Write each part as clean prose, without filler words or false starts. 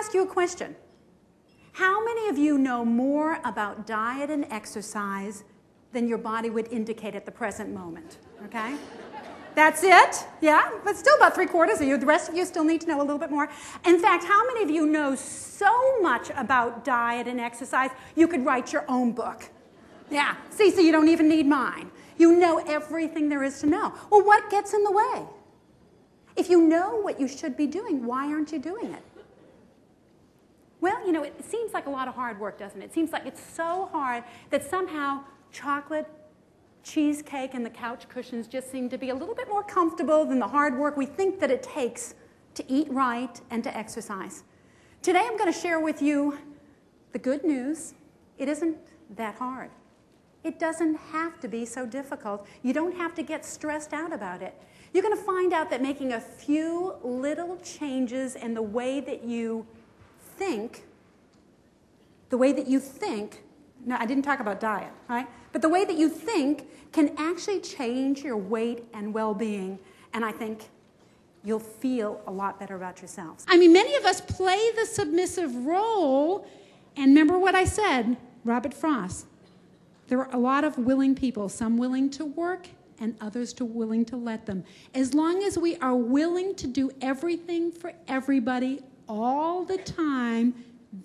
ask you a question. How many of you know more about diet and exercise than your body would indicate at the present moment? Okay? That's it? Yeah? But still about 3/4 of you. The rest of you still need to know a little bit more. In fact, how many of you know so much about diet and exercise you could write your own book? Yeah. See, so you don't even need mine. You know everything there is to know. Well, what gets in the way? If you know what you should be doing, why aren't you doing it? Well, you know, it seems like a lot of hard work, doesn't it? It seems like it's so hard that somehow chocolate, cheesecake, and the couch cushions just seem to be a little bit more comfortable than the hard work we think that it takes to eat right and to exercise. Today I'm going to share with you the good news. It isn't that hard. It doesn't have to be so difficult. You don't have to get stressed out about it. You're going to find out that making a few little changes in the way that you think, no, I didn't talk about diet, right? But the way that you think can actually change your weight and well-being, and I think you'll feel a lot better about yourselves. I mean, many of us play the submissive role, and remember what I said, Robert Frost. There are a lot of willing people, some willing to work and others willing to let them. As long as we are willing to do everything for everybody all the time,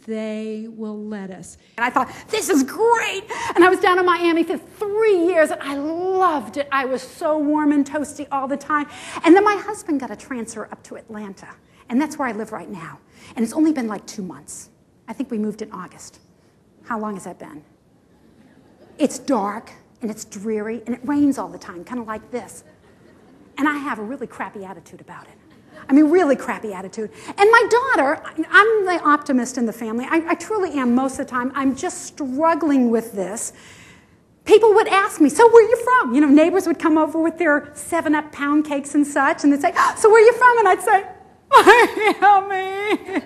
they will let us. And I thought, this is great! And I was down in Miami for 3 years, and I loved it. I was so warm and toasty all the time. And then my husband got a transfer up to Atlanta, and that's where I live right now. And it's only been like 2 months. I think we moved in August. How long has that been? It's dark, and it's dreary, and it rains all the time, kind of like this. And I have a really crappy attitude about it. I mean, really crappy attitude. And my daughter, I'm the optimist in the family. I truly am most of the time. I'm just struggling with this. People would ask me, so where are you from? You know, neighbors would come over with their 7-Up pound cakes and such, and they'd say, so where are you from? And I'd say, Miami.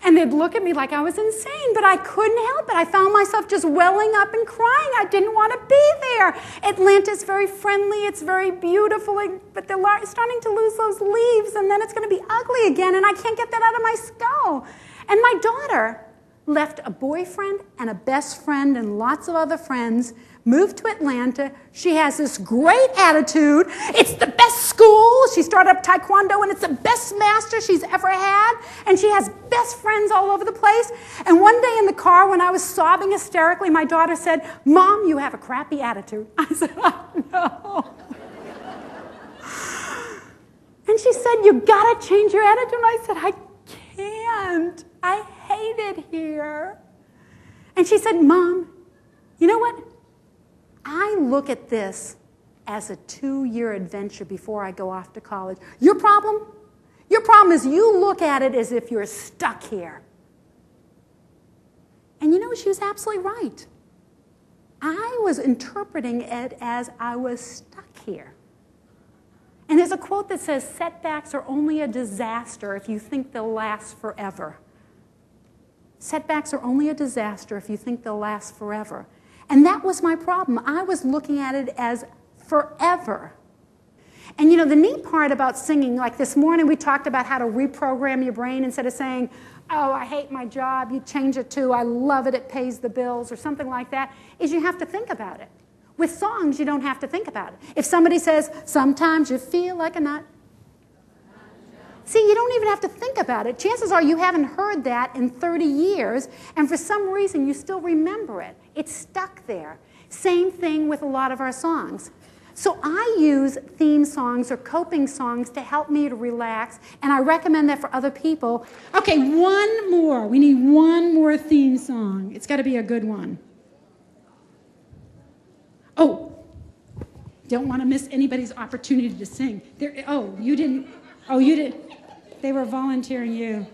And they'd look at me like I was insane, but I couldn't help it. I found myself just welling up and crying. I didn't want to be there. Atlanta's very friendly. It's very beautiful, but they're starting to lose those leaves, and then it's going to be ugly again, and I can't get that out of my skull. And my daughter left a boyfriend and a best friend and lots of other friends, moved to Atlanta. She has this great attitude. It's the best school. She started up Taekwondo, and it's the best master she's ever had. And she has best friends all over the place. And one day in the car, when I was sobbing hysterically, my daughter said, Mom, you have a crappy attitude. I said, oh, no. And she said, you got to change your attitude. And I said, I can't. I hate it here. And she said, Mom, you know what? I look at this as a 2-year adventure before I go off to college. Your problem is you look at it as if you're stuck here. And you know, she was absolutely right. I was interpreting it as I was stuck here. And there's a quote that says, setbacks are only a disaster if you think they'll last forever. Setbacks are only a disaster if you think they'll last forever. And that was my problem. I was looking at it as forever. And you know, the neat part about singing, like this morning we talked about how to reprogram your brain. Instead of saying, oh, I hate my job, you change it to, I love it, it pays the bills, or something like that, is you have to think about it. With songs, you don't have to think about it. If somebody says, sometimes you feel like a nut, see, you don't even have to think about it. Chances are you haven't heard that in 30 years, and for some reason you still remember it. It's stuck there. Same thing with a lot of our songs. So I use theme songs or coping songs to help me to relax, and I recommend that for other people. Okay, one more. We need one more theme song. It's got to be a good one. Oh, don't want to miss anybody's opportunity to sing. You didn't. They were volunteering you.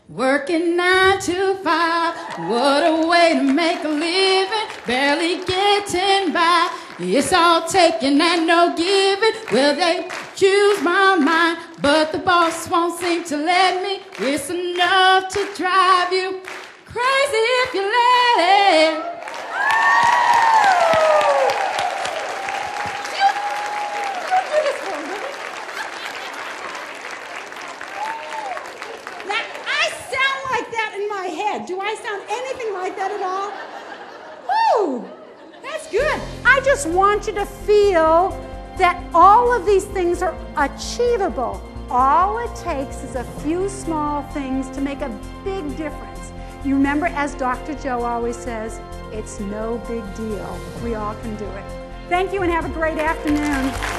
Working 9 to 5, what a way to make a living, barely getting by. It's all taking and no giving. Well, they choose my mind, but the boss won't seem to let me. It's enough to drive you crazy if you let it. just want you to feel that all of these things are achievable. All it takes is a few small things to make a big difference. You remember, as Dr. Joe always says, it's no big deal. We all can do it. Thank you and have a great afternoon.